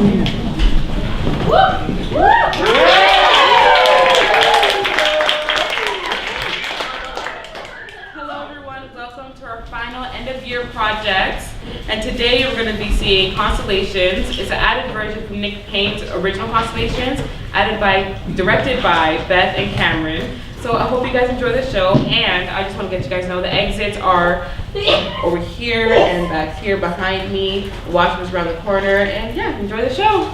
Hello everyone, welcome to our final end of year project. And today we're going to be seeing Constellations. It's an added version from Nick Payne's original Constellations, directed by Beth and Cameron. So I hope you guys enjoy the show, and I just want to let you guys know the exits are over here and back here behind me. The washroom's around the corner, and yeah, enjoy the show.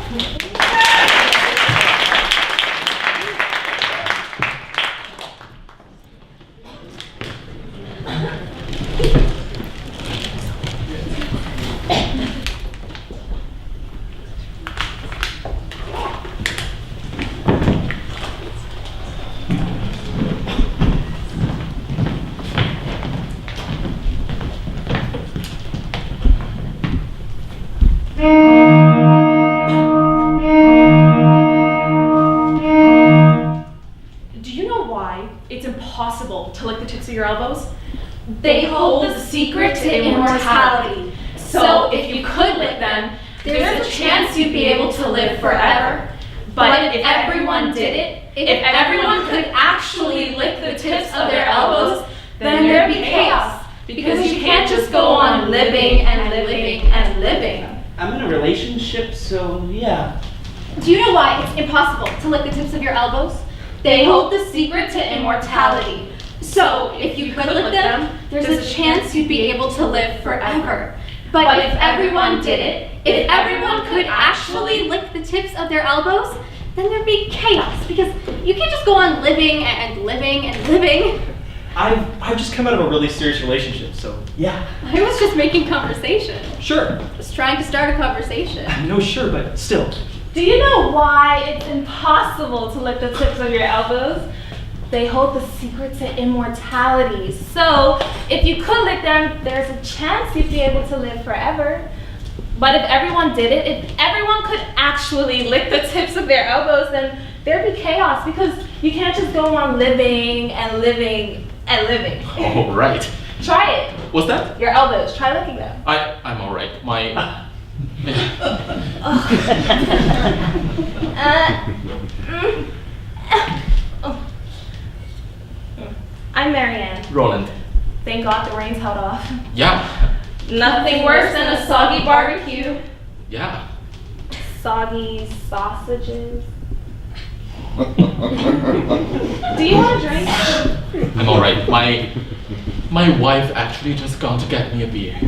It's impossible to lick the tips of your elbows. They hold the secret to immortality. So if you could lick them, there's a chance you'd be able to live forever. But if everyone did it, if everyone could actually lick the tips of their elbows, then there'd be chaos. Because you can't just go on living and living and living. I'm in a relationship, so yeah. Do you know why it's impossible to lick the tips of your elbows? They hold the secret to immortality. So if you could lick them, there's a chance you'd be able to live forever. But if everyone did it, if everyone could actually lick the tips of their elbows, then there'd be chaos, because you can't just go on living and living and living. I've just come out of a really serious relationship, so yeah. I was just making conversation. Sure. Just trying to start a conversation. No, sure, but still. Do you know why it's impossible to lick the tips of your elbows? They hold the secret to immortality. So if you could lick them, there's a chance you'd be able to live forever. But if everyone did it, if everyone could actually lick the tips of their elbows, then there'd be chaos, because you can't just go on living and living and living. All right. Try it. What's that? Your elbows. Try licking them. I'm all right. My. I'm Marianne. Roland. Thank God the rain's held off. Yeah. Nothing worse than a soggy barbecue. Yeah. Soggy sausages. Do you want a drink? I'm all right. My wife actually just gone to get me a beer.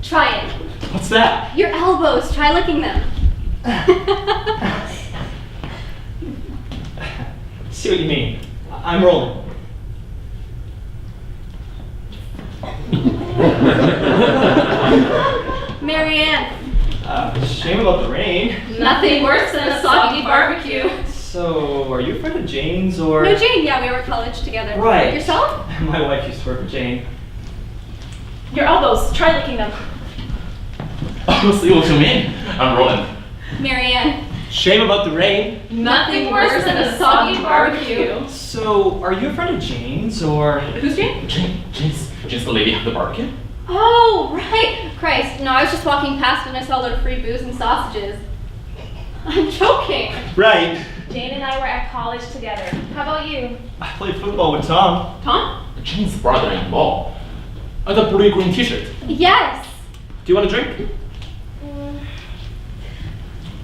Try it. What's that? Your elbows. Try licking them. See what you mean. I'm Roland. Marianne. Shame about the rain. Nothing worse than a soggy barbecue. So, are you a friend of Jane's or? No, Jane. Yeah, we were at college together. Right. Yourself? My wife used to work with Jane. Your elbows. Try licking them. Oh, see what you mean? I'm Roland. Marianne. Shame about the rain. Nothing worse than a soggy barbecue. So, are you a friend of Jane's or? Who's Jane? Jane's the lady at the barbecue? Oh, right. Christ. No, I was just walking past and I saw a load of free booze and sausages. I'm joking. Right. Jane and I were at college together. How about you? I played football with Tom. Tom? Jane's brother-in-law. The blue green t-shirt. Yes. Do you want a drink?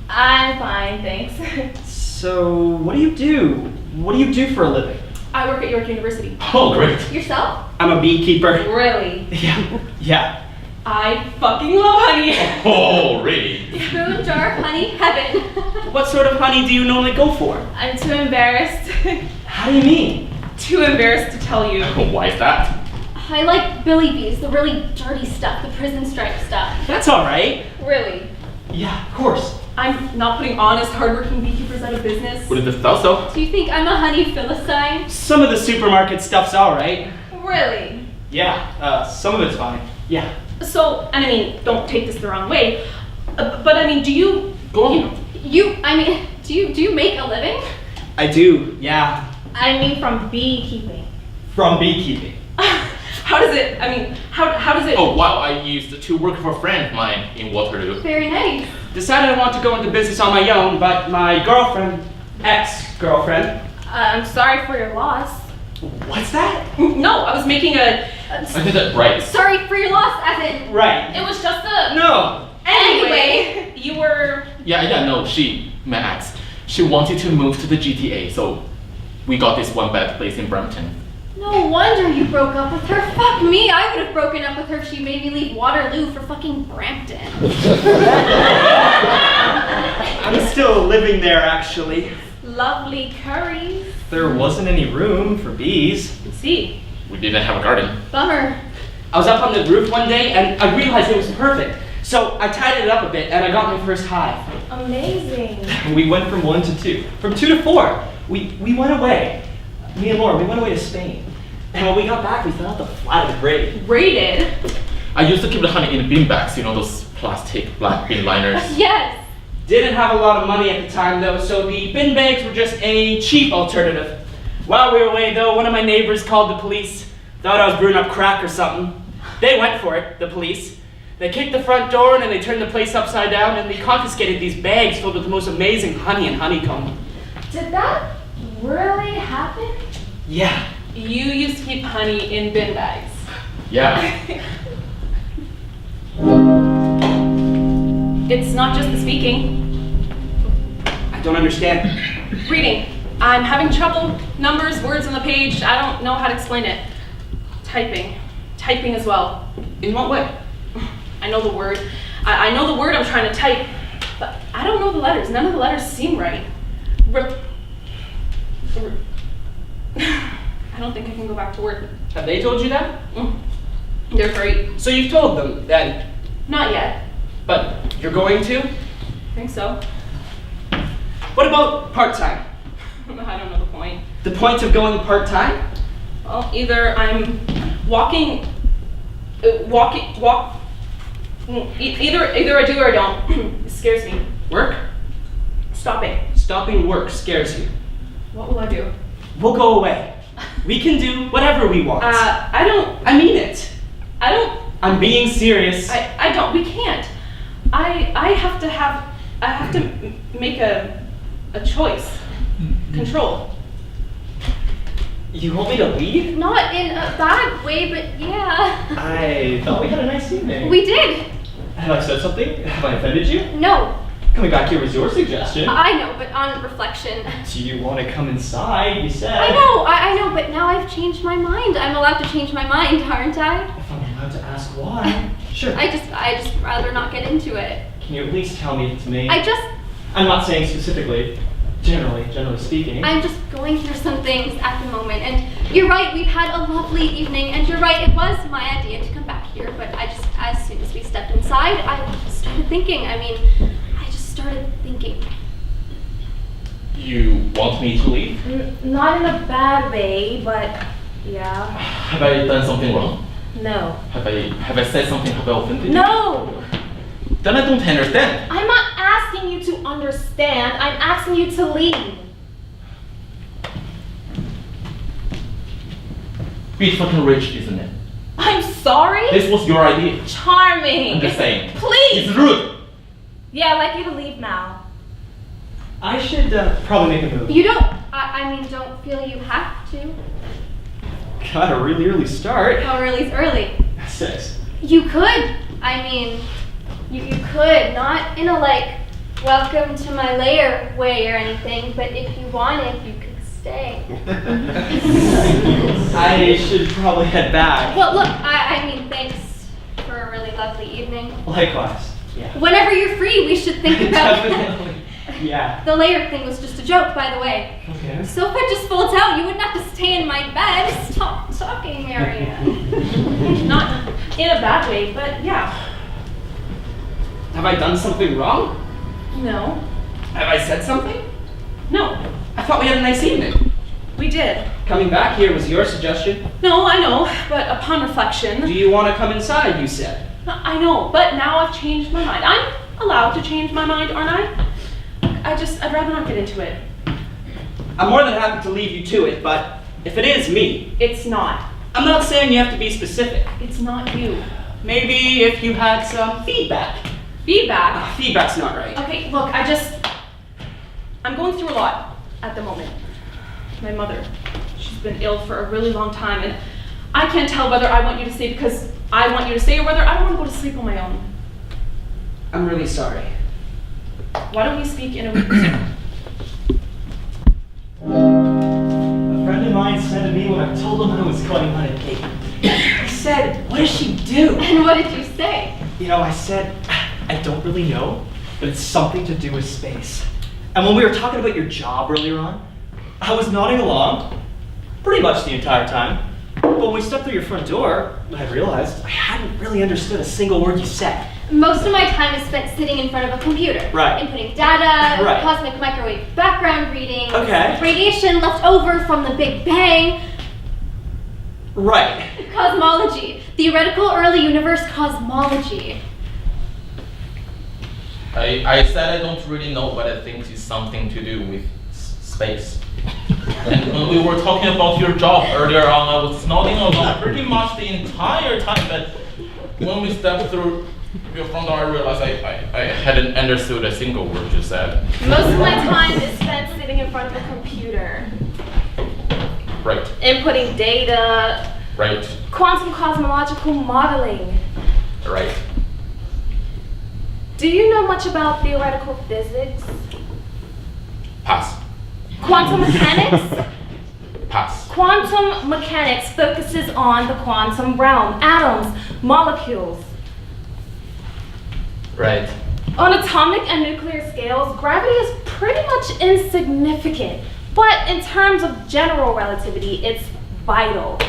I'm fine, thanks. So, what do you do? What do you do for a living? I work at York University. Oh, great. Yourself? I'm a beekeeper. Really? Yeah. I fucking love honey. Oh, really? Spoon, jar, honey, heaven. What sort of honey do you normally go for? I'm too embarrassed. How do you mean? Too embarrassed to tell you. Why is that? I like Billy Bees, the really dirty stuff, the prison stripe stuff. That's alright. Really? Yeah, of course. I'm not putting honest, hardworking beekeepers out of business. Wouldn't have thought so. Do you think I'm a honey philistine? Some of the supermarket stuff's alright. Really? Yeah, some of it's fine. Yeah. So, and I mean, don't take this the wrong way, but I mean, do you... Go on. Do you make a living? I do, yeah. I mean, from beekeeping. From beekeeping. How does it, Oh wow, I used to work for a friend of mine in Waterloo. Very nice. decided I want to go into business on my own, but my girlfriend, ex-girlfriend. I'm sorry for your loss. What's that? No, I was making a. I did that right. Sorry for your loss, as in. Right. It was just a. No. Anyway, you were. Yeah, no, my ex. She wanted to move to the GTA, so we got this one bed place in Brampton. No wonder you broke up with her. Fuck me, I would have broken up with her if she made me leave Waterloo for fucking Brampton. I'm still living there, actually. Lovely curries. There wasn't any room for bees. See. We didn't have a garden. Bummer. I was up on the roof one day and I realized it was perfect. So I tidied it up a bit and I got my first hive. Amazing. We went from 1 to 2. From 2 to 4. We went away. Me and Laura, we went away to Spain. And when we got back, we found out the flat of grade. Rated. I used to keep the honey in bean bags, those plastic black bin liners. Yes. Didn't have a lot of money at the time though, so the bin bags were just a cheap alternative. While we were away though, one of my neighbors called the police. Thought I was brewing up crack or something. They went for it, the police. They kicked the front door and they turned the place upside down and they confiscated these bags filled with the most amazing honey and honeycomb. Did that really happen? Yeah. You used to keep honey in bin bags. Yeah. It's not just the speaking. I don't understand. Reading. I'm having trouble. Numbers, words on the page. I don't know how to explain it. Typing. Typing as well. In what way? I know the word. I know the word I'm trying to type, but I don't know the letters. None of the letters seem right. I don't think I can go back to work. Have they told you that? They're great. So you've told them then, Not yet. but you're going to? I think so. What about part-time? I don't know the point. The point of going part-time? Well, either I'm walking, either I do or I don't. It scares me. Work? Stopping. Stopping work scares you. What will I do? We'll go away. We can do whatever we want. I mean it. I'm being serious. I don't, we can't. I have to make a choice. Control. You want me to leave? Not in a bad way, but yeah. I thought we had a nice evening. We did. Have I said something? Have I offended you? No, Coming back here was your suggestion. I know, but on reflection. Do you want to come inside? You said. I know, but now I've changed my mind. I'm allowed to change my mind, aren't I? If I'm allowed to ask why. Sure. I just rather not get into it. Can you at least tell me if it's me? I'm not saying specifically. Generally speaking. I'm just going through some things at the moment, and you're right, we've had a lovely evening, and you're right, it was my idea to come back here, but as soon as we stepped inside, I started thinking, You want me to leave? Not in a bad way, but yeah. Have I done something wrong? No. Have I said something? Have I offended you? No! Then I don't understand. I'm not asking you to understand. I'm asking you to leave. Being fucking rich, isn't it? I'm sorry? This was your idea. Charming. I'm just saying. Please! It's rude. Yeah, I'd like you to leave now. I should probably make a move. You don't, don't feel you have to. Got a really early start. How early's early? 6. You could. You could. Not in a welcome to my lair way or anything, but if you wanted, you could stay. I should probably head back. Well, look, thanks for a really lovely evening. Likewise. Yeah. Whenever you're free, we should think about Definitely. Yeah. The layer thing was just a joke, by the way. Okay. Sofa just folds out. You wouldn't have to stay in my bed. Stop talking, Marianne. Not in a bad way, but yeah. Have I done something wrong? No. Have I said something? No. I thought we had a nice evening. We did. Coming back here was your suggestion. No, I know, but upon reflection. Do you want to come inside, you said? I know, but now I've changed my mind. I'm allowed to change my mind, aren't I? I'd rather not get into it. I'm more than happy to leave you to it, but if it is me, It's not. I'm not saying you have to be specific. It's not you. Maybe if you had some feedback. Feedback? Feedback's not right. Okay, look, I'm going through a lot at the moment. My mother, she's been ill for a really long time, and I can't tell whether I want you to stay because I want you to stay or whether I want to go to sleep on my own. I'm really sorry. Why don't we speak in a week or so? A friend of mine said to me when I told him I was going on a date. He said, "What does she do?" And what did you say? You know, I said, "I don't really know, but it's something to do with space." And when we were talking about your job earlier on, I was nodding along pretty much the entire time. But when we stepped through your front door, I realized I hadn't really understood a single word you said. Most of my time is spent sitting in front of a computer. Right. Inputting data, Right. cosmic microwave background reading, Okay. radiation left over from the Big Bang, Right. cosmology, theoretical early universe cosmology. I said I don't really know, but I think it's something to do with space. And when we were talking about your job earlier on, I was nodding along pretty much the entire time, but when we stepped through your front door, I realized I hadn't understood a single word you said. Most of my time is spent sitting in front of a computer, Right, inputting data, right, quantum cosmological modeling. right. Do you know much about theoretical physics? Pass, Quantum mechanics? pass. Quantum mechanics focuses on the quantum realm, atoms, molecules. Right. On atomic and nuclear scales, gravity is pretty much insignificant. But in terms of general relativity, it's vital.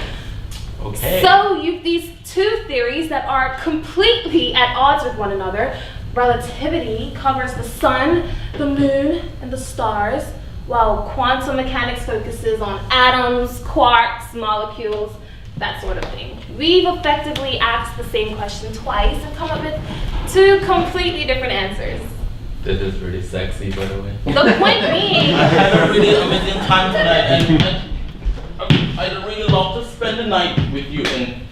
Okay. So you've these two theories that are completely at odds with one another. Relativity covers the sun, the moon, and the stars, while quantum mechanics focuses on atoms, quarks, molecules, that sort of thing. We've effectively asked the same question twice and come up with two completely different answers. This is really sexy, by the way. The point being, I had a really amazing time tonight, and I'd really love to spend the night with you, and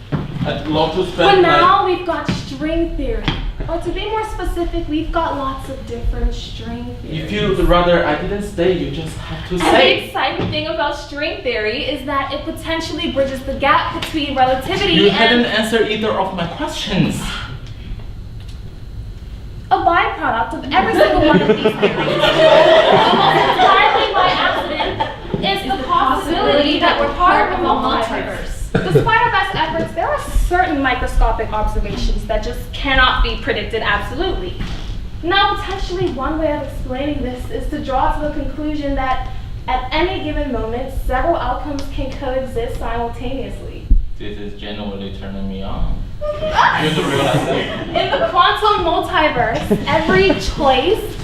I'd love to for spend the night. now we've got string theory. Or to be more specific, we've got lots of different string theories. If you'd rather I didn't stay, you just have to And the say. exciting thing about string theory is that it potentially bridges the gap between relativity You and hadn't answered either of my questions. a byproduct of every single one of these theories. Almost entirely by accident is the possibility that we're part of a multiverse. Despite our best efforts, there are certain microscopic observations that just cannot be predicted absolutely. Now, potentially one way of explaining this is to draw to the conclusion that at any given moment, several outcomes can coexist simultaneously. This is genuinely turning me on. You do realize that? In the quantum multiverse, every choice,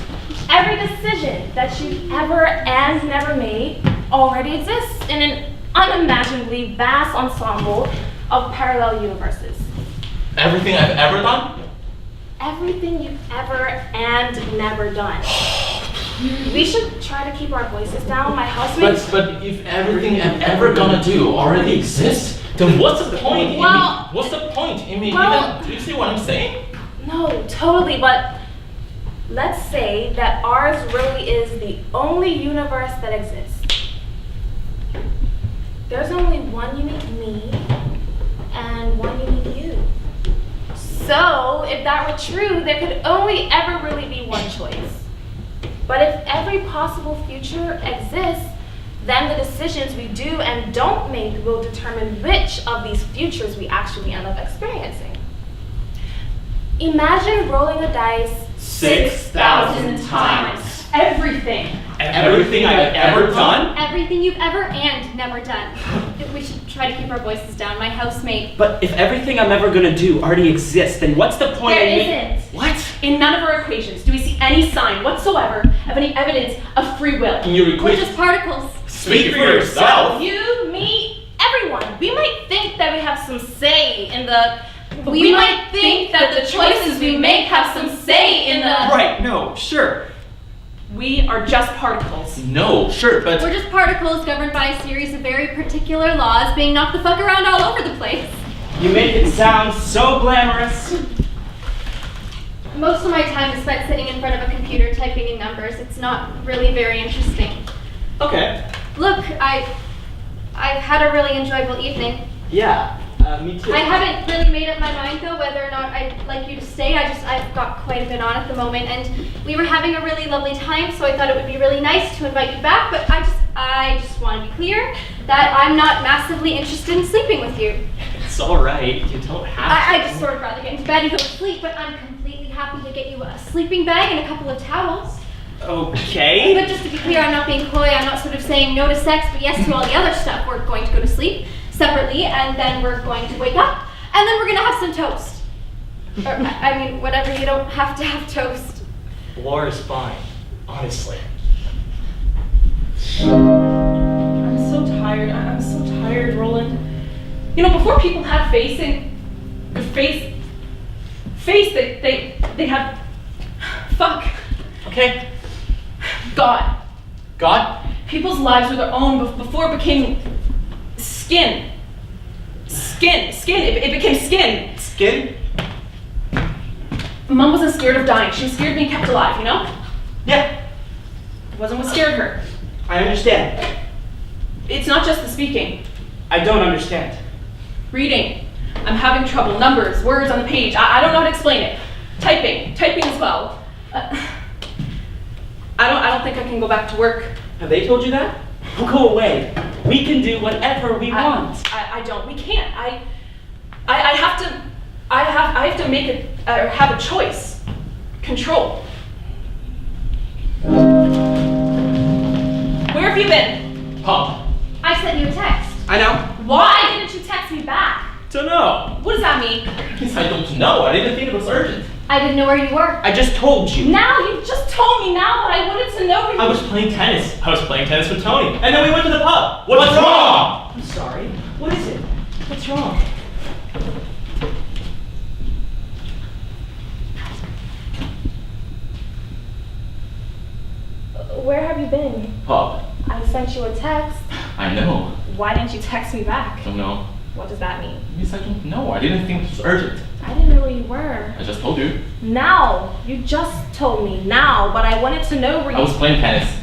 every decision that you've ever and never made already exists in an unimaginably vast ensemble of parallel universes. Everything I've ever done? Everything you've ever and never done. We should try to keep our voices down. My housemates. But if everything I'm ever gonna do already exists, then what's the point? Well- what's the point in me well- even? Do you see what I'm saying? No, totally, but let's say that ours really is the only universe that exists. There's only one unique me and one unique you. So, if that were true, there could only ever really be one choice. But if every possible future exists, then the decisions we do and don't make will determine which of these futures we actually end up experiencing. Imagine rolling a dice 6,000 times. Everything. Everything I've ever done? Everything you've ever and never done. We should try to keep our voices down. My housemate. But if everything I'm ever gonna do already exists, then what's the point There in me? isn't. What? In none of our equations do we see any sign whatsoever of any evidence of free will. In your We're equation. just particles. Speak for yourself. You, me, everyone. We might think that we have some say in the. We might think that the choices we make have some say in the. Right, no, sure. We are just particles. No, sure, but We're just particles governed by a series of very particular laws being knocked the fuck around all over the place. You make it sound so glamorous. Most of my time is spent sitting in front of a computer typing in numbers. It's not really very interesting. Okay. Look, I've had a really enjoyable evening. Yeah, me too. I haven't really made up my mind though whether or not I'd like you to stay. I've got quite a bit on at the moment, and we were having a really lovely time, so I thought it would be really nice to invite you back, but I just want to be clear that I'm not massively interested in sleeping with you. It's alright, you don't have to. I just sort of rather get into bed and go to sleep, but I'm completely happy to get you a sleeping bag and a couple of towels. Okay. But just to be clear, I'm not being coy, I'm not sort of saying no to sex, but yes to all the other stuff. We're going to go to sleep separately, and then we're going to wake up, and then we're going to have some toast. Or, I mean, whatever, you don't have to have toast. Laura's fine, honestly. I'm so tired. I'm so tired, Roland. You know, before people had face, they had fuck. Okay? God. God? People's lives were their own before it became skin. It became skin. Skin? Mom wasn't scared of dying. She was scared of being kept alive, you know? Yeah, It wasn't what scared her. I understand. It's not just the speaking. I don't understand. Reading. I'm having trouble. Numbers, words on the page. I don't know how to explain it. Typing as well. I don't think I can go back to work. Have they told you that? Well, go away. We can do whatever we want. I don't. We can't. I have to make have a choice. Control. Where have you been? Pop. I sent you a text. I know. Why? Didn't you text me back? Dunno. What does that mean? Yes, I don't know. I didn't think it was urgent. I didn't know where you were. I just told you. Now you just told me now, but I wanted to know. I was playing tennis. I was playing tennis with Tony. And then we went to the pub. What's wrong? I'm sorry. What is it? What's wrong? Where have you been? Pop. I sent you a text. I know. Why didn't you text me back? Don't know. What does that mean? Yes, I don't know. I didn't think it was urgent. I didn't know where you were. I just told you. Now. You just told me now, but I wanted to know where I was playing tennis.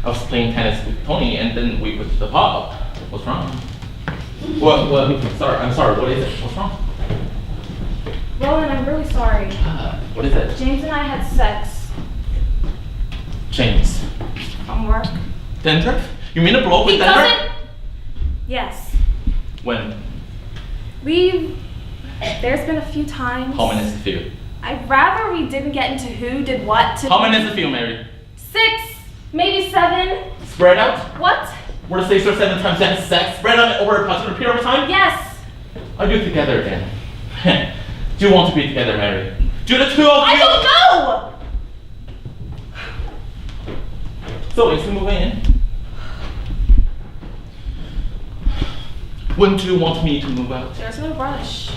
I was playing tennis with Tony, and then we went to the pub. What's wrong? What? Sorry, I'm sorry. What is it? What's wrong? Roland, I'm really sorry. What is it? James and I had sex. James. From work. Dendrick? You mean a bloke He with Dendrick? doesn't... Yes. When? There's been a few times. How many is the few? I'd rather we didn't get into who did what to... How many is the few, Mary? 6, maybe 7. Spread out? What? Were the 6 or 7 times that sex spread out over a particular period of time? Yes. Are you together again? Do you want to be together, Mary? Do the two of you? I don't know! So, is he moving in? When do you want me to move out? There's no rush.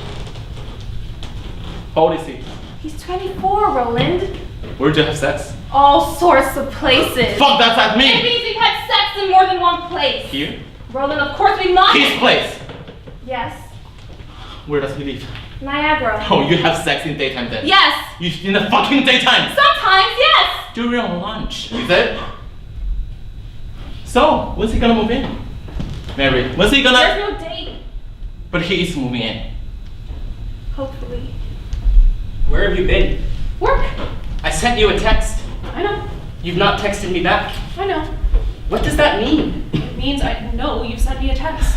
How old is he? He's 24, Roland. Where did you have sex? All sorts of places. Fuck, that's at It me! means we've had sex in more than one place. Here? Roland, of course we must. His place! Yes. Where does he live? Niagara. Oh, you have sex in daytime then? Yes. You in the fucking daytime! Sometimes, yes. During lunch, is it? So, when's he gonna move in? Mary, when's he gonna... There's no date. But he is moving in. Hopefully. Where have you been? Work. I sent you a text. I know. You've not texted me back. I know. What does that mean? It means I know you sent me a text.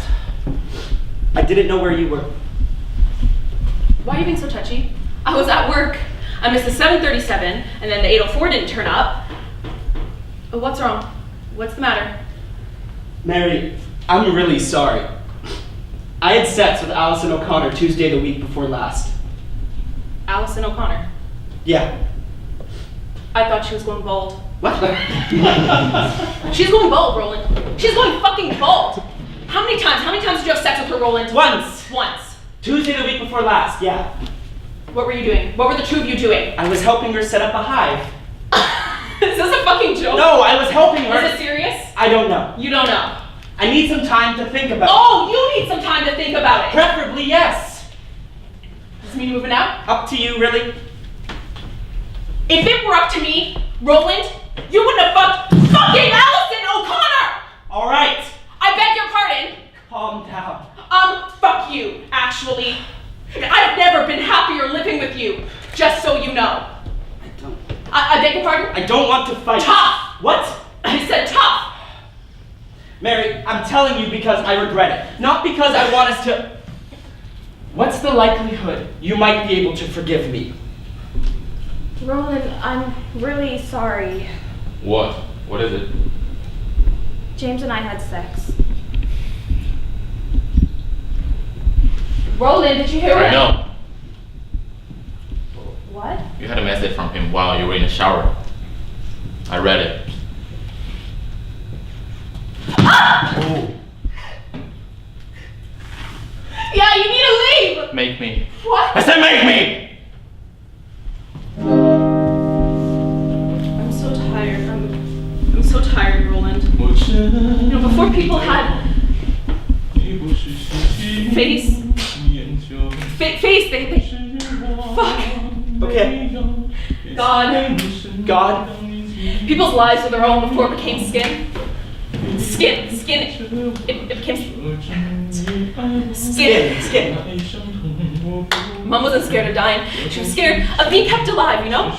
I didn't know where you were. Why are you being so touchy? I was at work. I missed the 7:37, and then the 8:04 didn't turn up. Oh, what's wrong? What's the matter? Mary, I'm really sorry. I had sex with Allison O'Connor Tuesday the week before last. Allison O'Connor. Yeah. I thought she was going bald. What? She's going bald, Roland. She's going fucking bald. How many times? How many times did you have sex with her, Roland? Once. Once. Tuesday the week before last, yeah. What were you doing? What were the two of you doing? I was helping her set up a hive. Is this a fucking joke? No, I was helping her. Is it serious? I don't know. You don't know. I need some time to think about Oh, you need some time to think about it. it. Preferably, yes. Does this mean moving out? Up to you, really. If it were up to me, Roland, you wouldn't have fucked fucking Allison O'Connor! All right, I beg your pardon. calm down. Fuck you, actually. I've never been happier living with you, just so you know. I beg your pardon? I don't want to fight. Tough! What? I said tough! Mary, I'm telling you because I regret it. Not because I want us to... What's the likelihood you might be able to forgive me? Roland, I'm really sorry. What? What is it? James and I had sex. Roland, did you hear I that? know. What? You had a message from him while you were in the shower. I read it. Oh. Yeah, you need to leave! Make me. What? I said make me! I'm so tired. I'm so tired, Roland. You know, before people had face, they fuck. Okay. God. People's lives were their own before it became skin. Skin. It became skin. Skin. Mom wasn't scared of dying. She was scared of being kept alive, you know?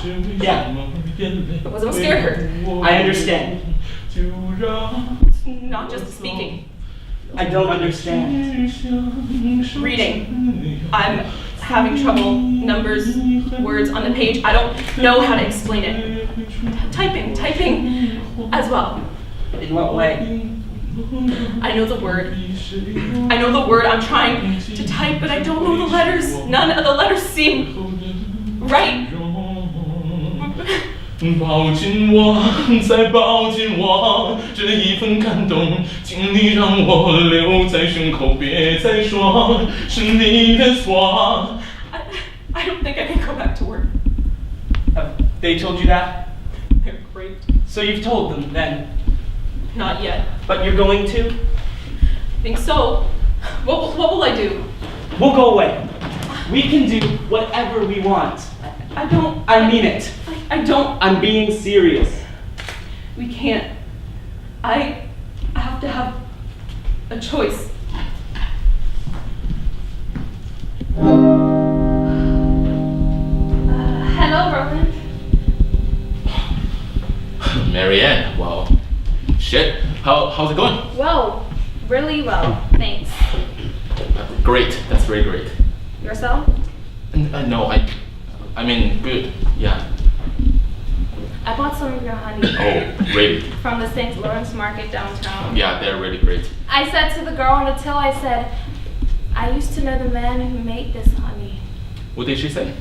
Yeah, It wasn't what scared her. I understand. It's not just speaking. I don't understand. Reading. I'm having trouble. Numbers, words on the page. I don't know how to explain it. Typing as well. In what way? I know the word. I'm trying to type, but I don't know the letters. None of the letters seem right. 抱紧我，再抱紧我，这一份感动，请你让我留在胸口，别再说是你的错。 I don't think I can go back to work. Have they told you that? They're great. So you've told them then. Not yet. But you're going to? Think so. What will I do? We'll go away. We can do whatever we want. I don't. I mean it. I don't. I'm being serious. We can't. I have to have a choice. Hello, Roland. Marianne, well, shit. How's it going? Well, really well, thanks. Great. That's very great. Yourself? No, I mean good. Yeah. I bought some of your honey Oh, really? from the St. Lawrence Market downtown. Yeah, they're really great. I said to the girl on the till, I said, I used to know the man who made this honey. What did she say?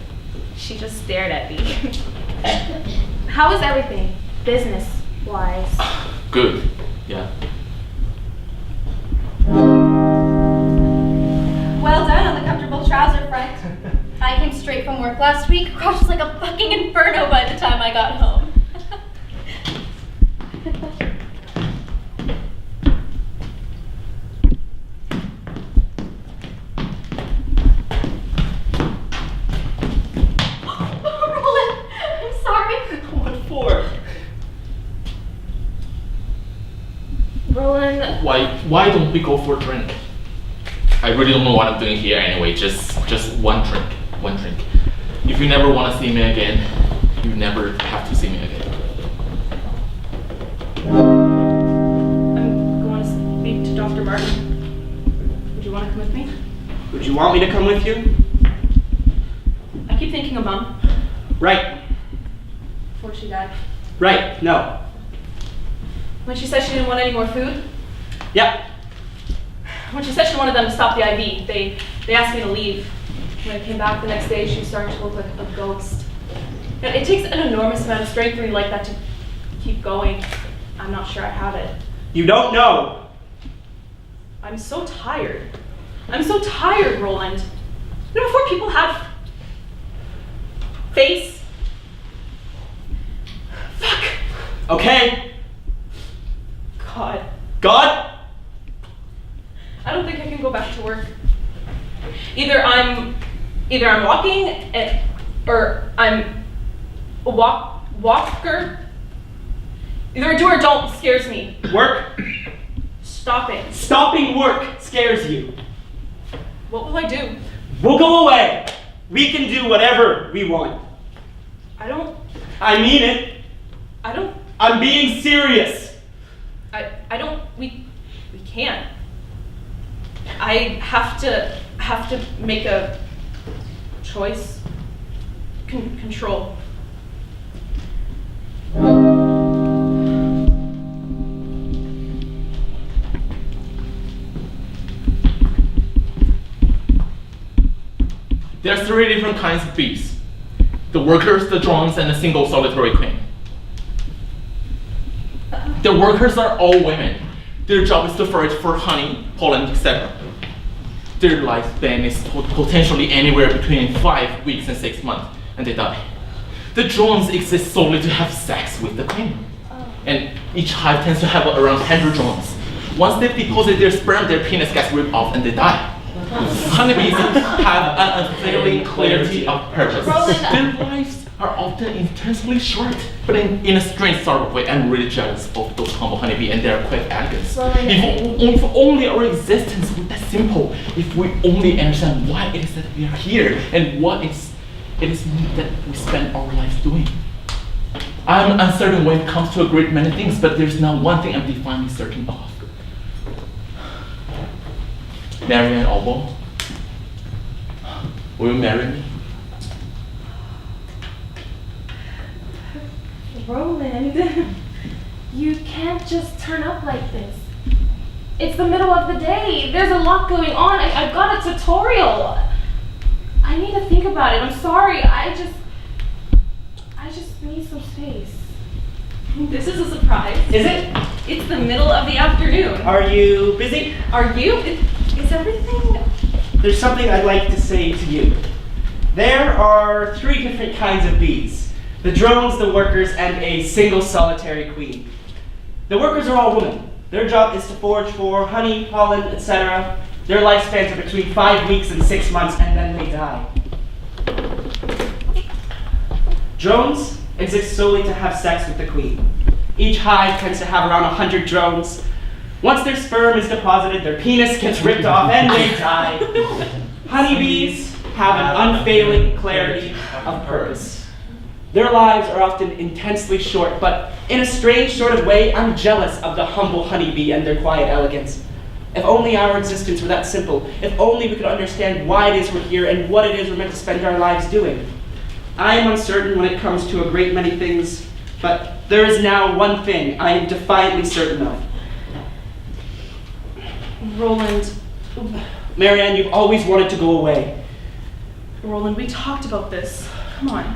She just stared at me. How is everything, business-wise? Good. Yeah. Well done on the comfortable trouser front. I came straight from work last week. Gosh, it's like a fucking inferno by the time I got home. Roland, I'm sorry. What for? Roland, Why don't we go for a drink? I really don't know what I'm doing here anyway. Just one drink. One drink. If you never want to see me again, you never have to see me again. I'm going to speak to Dr. Martin. Would you want to come with me? Would you want me to come with you? I keep thinking of Mom Right. before she died. Right. No. When she said she didn't want any more food, Yep. when she said she wanted them to stop the IV, they asked me to leave. When I came back the next day, she started to look like a ghost. Now, it takes an enormous amount of strength for me like that to keep going. I'm not sure I have it. You don't know. I'm so tired. I'm so tired, Roland. You know, before people have face. Fuck. Okay. God. God? I don't think I can go back to work. Either I'm walking or A walker? Either do or don't scares me. Work? Stopping. Stopping work scares you. What will I do? We'll go away. We can do whatever we want. I don't. I mean it. I'm being serious. I don't. We can't. I have to make a choice. Control. There are 3 different kinds of bees. The workers, the drones, and the single solitary queen. The workers are all women. Their job is to forage for honey, pollen, etc. Their lifespan is potentially anywhere between 5 weeks and 6 months, and they die. The drones exist solely to have sex with the queen. And each hive tends to have around 100 drones. Once they've deposited their sperm, their penis gets ripped off and they die. Honeybees have an unfailing clarity of purpose. Their lives are often intensely short, but in a strange sort of way. I'm really jealous of those humble honeybee, and they are quite arrogant. If only our existence were that simple, if we only understand why it is that we are here, and what it is that we spend our lives doing. I'm uncertain when it comes to a great many things, but there's now one thing I'm definitely certain of. Marianne Albo, will you marry me? Roland, you can't just turn up like this. It's the middle of the day. There's a lot going on. I've got a tutorial. I need to think about it. I'm sorry. I just need some space. This is a surprise. Is it? It's the middle of the afternoon. Are you busy? Are you? Is everything? There's something I'd like to say to you. There are 3 different kinds of bees. The drones, the workers, and a single solitary queen. The workers are all women. Their job is to forage for honey, pollen, etc. Their lifespans are between 5 weeks and 6 months, and then they die. Drones exist solely to have sex with the queen. Each hive tends to have around 100 drones. Once their sperm is deposited, their penis gets ripped off and they die. Honeybees have an unfailing clarity of purpose. Their lives are often intensely short, but in a strange sort of way, I'm jealous of the humble honeybee and their quiet elegance. If only our existence were that simple. If only we could understand why it is we're here and what it is we're meant to spend our lives doing. I am uncertain when it comes to a great many things, but there is now one thing I am defiantly certain of. Roland. Marianne, you've always wanted to go away. Roland, we talked about this. Come on.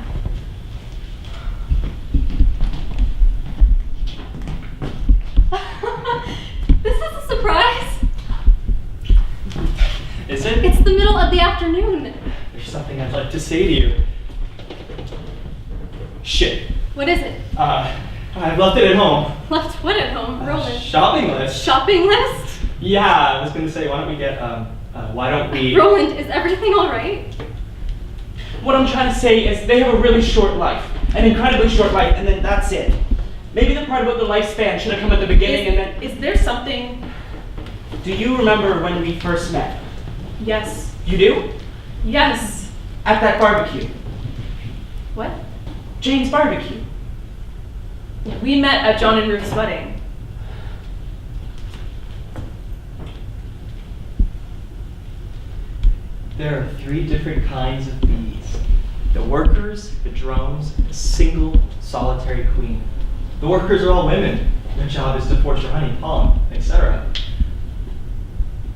This is a surprise. Is it? It's the middle of the afternoon. There's something I'd like to say to you. Shit. What is it? I've left it at home. Left what at home, Roland? Shopping list. Shopping list? Yeah, I was gonna say, why don't we... Roland, is everything all right? What I'm trying to say is they have a really short life, an incredibly short life, and then that's it. Maybe the part about the lifespan should have come at the beginning and then... Is there something? Do you remember when we first met? Yes. You do? Yes. At that barbecue. What? Jane's barbecue. We met at John and Ruth's wedding. There are 3 different kinds of bees. The workers, the drones, the single solitary queen. The workers are all women. Their job is to forage for honey, pollen, etc.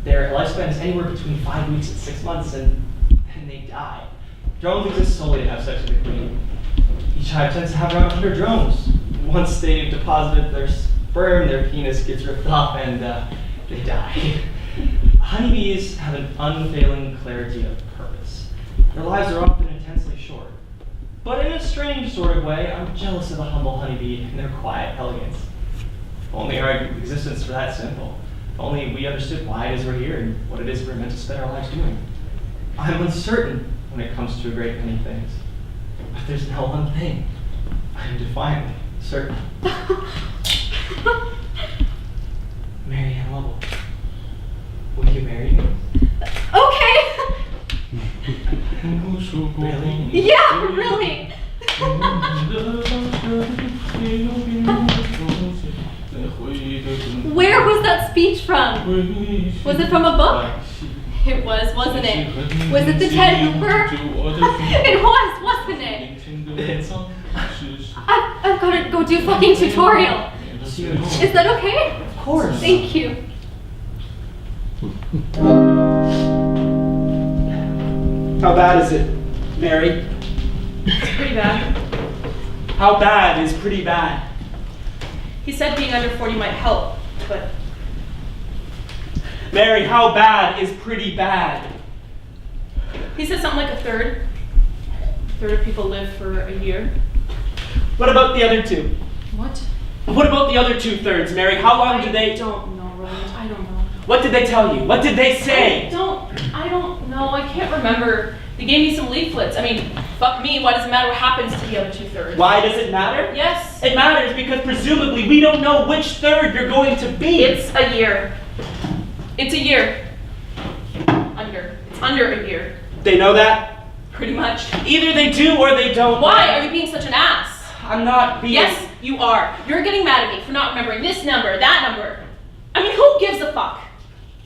Their lifespan is anywhere between 5 weeks and 6 months, and then they die. Drones exist solely to have sex with the queen. Each hive tends to have around 100 drones. Once they've deposited their sperm, their penis gets ripped off and they die. Honeybees have an unfailing clarity of purpose. Their lives are often intensely short. But in a strange sort of way, I'm jealous of the humble honeybee and their quiet elegance. If only our existence were that simple. If only we understood why it is we're here and what it is we're meant to spend our lives doing. I'm uncertain when it comes to a great many things. But there's now one thing Undefined, sir. Mary Ann Lovell, will you marry me? Okay. Really? Yeah, really. Where was that speech from? Was it from a book? It was, wasn't it? Was it the Ted Hooper? It was, wasn't it? I've got to go do fucking tutorial. Is that okay? Of course. Thank you. How bad is it, Mary? It's pretty bad. How bad is pretty bad? He said being under 40 might help, but Mary, how bad is pretty bad? he said something like a third. A third of people live for a year. What about the other two? What? What about the other 2/3, Mary? How long did I they... don't know, Roland. I don't know. What did they tell you? What did they say? I don't know. I can't remember. They gave me some leaflets. I mean, fuck me. Why does it matter what happens to the other 2/3? Why does it matter? Yes. It matters because presumably we don't know which third you're going to be. It's a year. It's a year. Under. It's under a year. They know that? Pretty much. Either they do or they don't. Why are you being such an ass? I'm not being... Yes, you are. You're getting mad at me for not remembering this number, that number. I mean, who gives a fuck?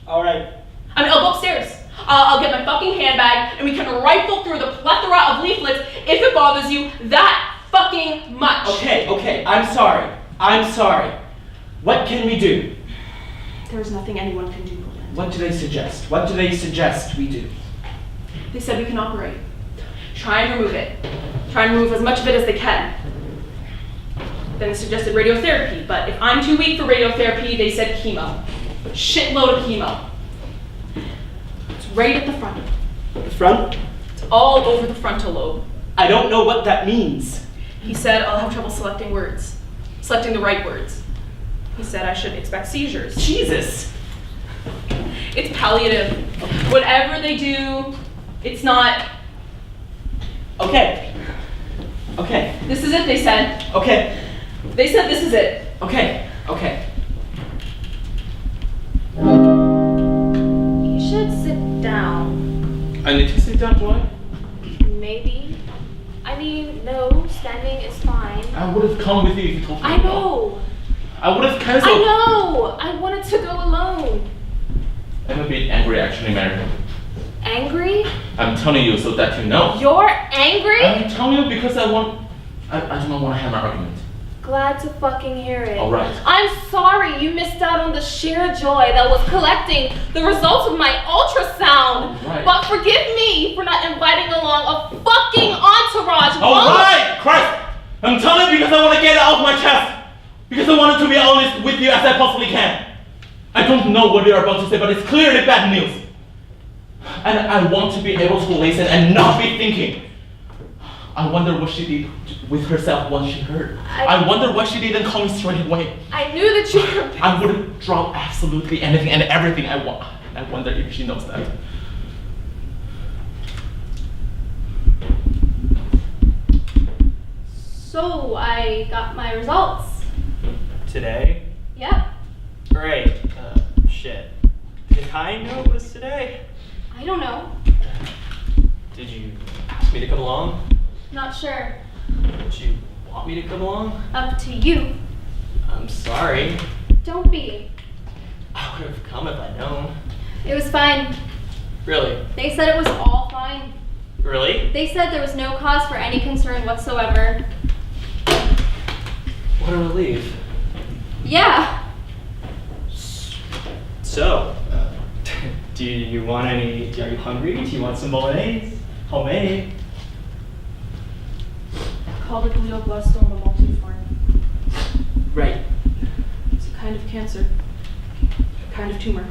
All right. I mean, I'll go upstairs. I'll get my fucking handbag and we can rifle through the plethora of leaflets if it bothers you that fucking much. Okay. I'm sorry. What can we do? There's nothing anyone can do. What do they suggest? What do they suggest we do? They said we can operate. Try and remove it. Try and remove as much of it as they can. Then they suggested radiotherapy, but if I'm too weak for radiotherapy, they said chemo. Shitload of chemo. It's right at the front. The front? It's all over the frontal lobe. I don't know what that means. He said I'll have trouble selecting words. Selecting the right words. He said I should expect seizures. Jesus. It's palliative. Whatever they do, it's not. Okay. This is it, they said. Okay. They said this is it. Okay. You should sit down. I need to sit down, why? Maybe. I mean, no, standing is fine. I would have come with you if you told me. I know. I would have cancelled. I know. I wanted to go alone. I'm a bit angry actually, Mary. Angry? I'm telling you so that you know. You're angry? I'm telling you because I do not want to have an argument. Glad to fucking hear it. Alright. I'm sorry you missed out on the sheer joy that was collecting the results of my ultrasound. Alright. But forgive me for not inviting along a fucking entourage. Alright! Christ! I'm telling you because I want to get it off my chest. Because I wanted to be honest with you as I possibly can. I don't know what you're about to say, but it's clearly bad news. And I want to be able to listen and not be thinking. I wonder what she did with herself once she heard. I wonder what she did and call me straight away. I knew that you were... I would have dropped absolutely anything and everything I want. I wonder if she knows that. So I got my results. Today? Yep. Great. Shit. Did I know it was today? I don't know. Did you ask me to come along? Not sure. Did you want me to come along? Up to you. I'm sorry. Don't be. I would have come if I'd known. It was fine. Really? They said it was all fine. Really? They said there was no cause for any concern whatsoever. What a relief. Yeah. So, do you want any, are you hungry? Do you want some bolognese? Homemade? Called it glioblastoma multiforme. Right. It's a kind of cancer. A kind of tumor.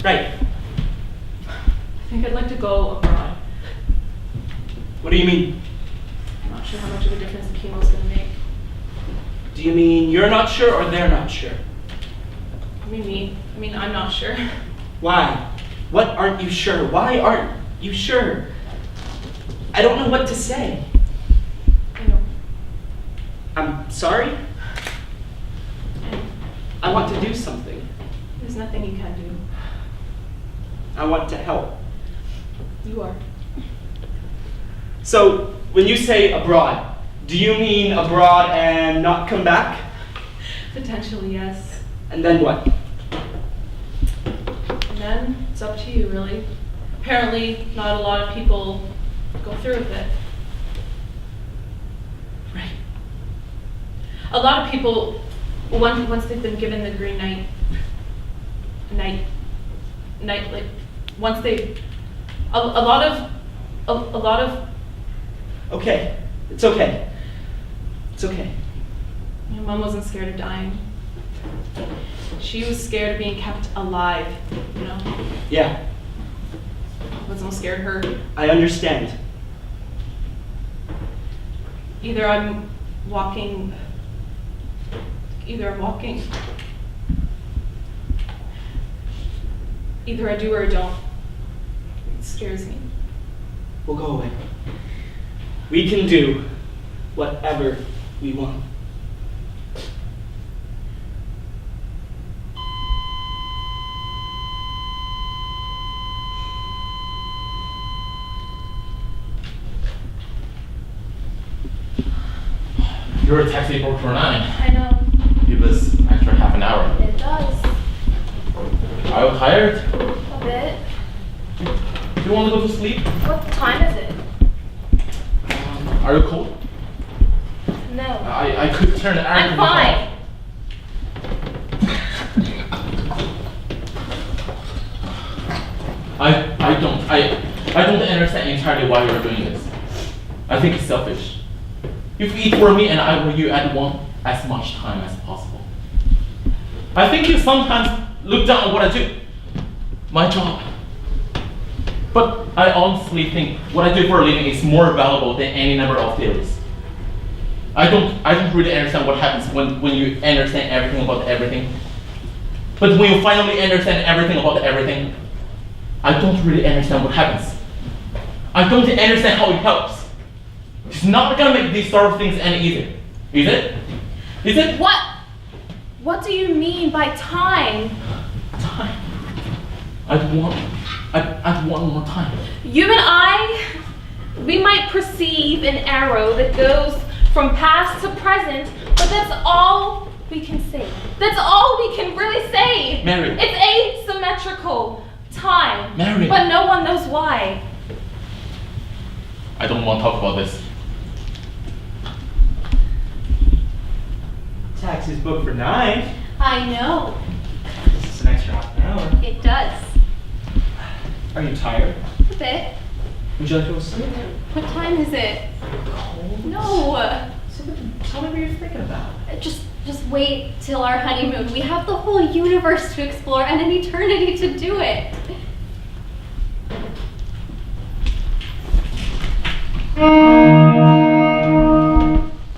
Right. I think I'd like to go abroad. What do you mean? I'm not sure how much of a difference the chemo's gonna make. Do you mean you're not sure or they're not sure? I mean, I'm not sure. Why? What aren't you sure? Why aren't you sure? I don't know what to say. I know. I'm sorry. I want to do something. There's nothing you can do. I want to help. You are. So, when you say abroad, do you mean abroad and not come back? Potentially, yes. And then what? And then it's up to you, really. Apparently, not a lot of people go through with it. Right. A lot of people, once they've been given the green like, once they, a lot of, Okay. It's okay. It's okay. my mom wasn't scared of dying. She was scared of being kept alive, you know? Yeah, What's most scared her? I understand. Either I'm walking, either I do or I don't. It scares me. We'll go away. We can do whatever we want. Your taxi booked for 9. I know. Give us extra half an hour. It does. Are you tired? A bit. Do you want to go to sleep? What time is it? Are you cold? No. I could turn the air I'm conditioner fine. off. I don't understand entirely why you're doing this. I think it's selfish. You eat for me and I for you and want as much time as possible. I think you sometimes look down on what I do. My job. But I honestly think what I do for a living is more valuable than any number of theories. I don't really understand what happens when you understand everything about everything. But when you finally understand everything about everything, I don't really understand what happens. I don't understand how it helps. It's not gonna make these sort of things any easier. Is it? Is it? What do you mean by time? Time. I'd want more time. You and I, we might perceive an arrow that goes from past to present, but that's all we can say. That's all we can really say. Mary. It's asymmetrical time. Mary. But no one knows why. I don't want to talk about this. Taxi's booked for 9. I know. This is an extra half an hour. It does. Are you tired? A bit. Would you like to go to sleep? What time is it? No. So tell me what you're thinking about. Just wait till our honeymoon. We have the whole universe to explore and an eternity to do it.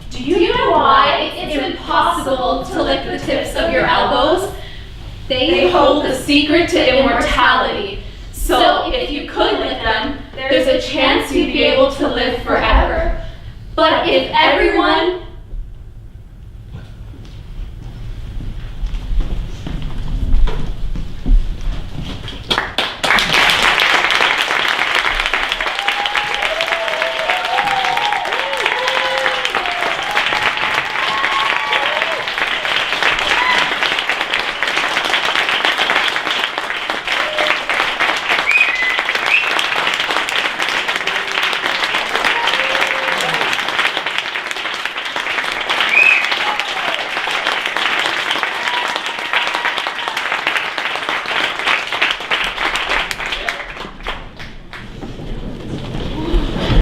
Do you know why it's impossible to lick the tips of your elbows? They hold the secret to immortality. So if you could lick them, there's a chance you'd be able to live forever. But if everyone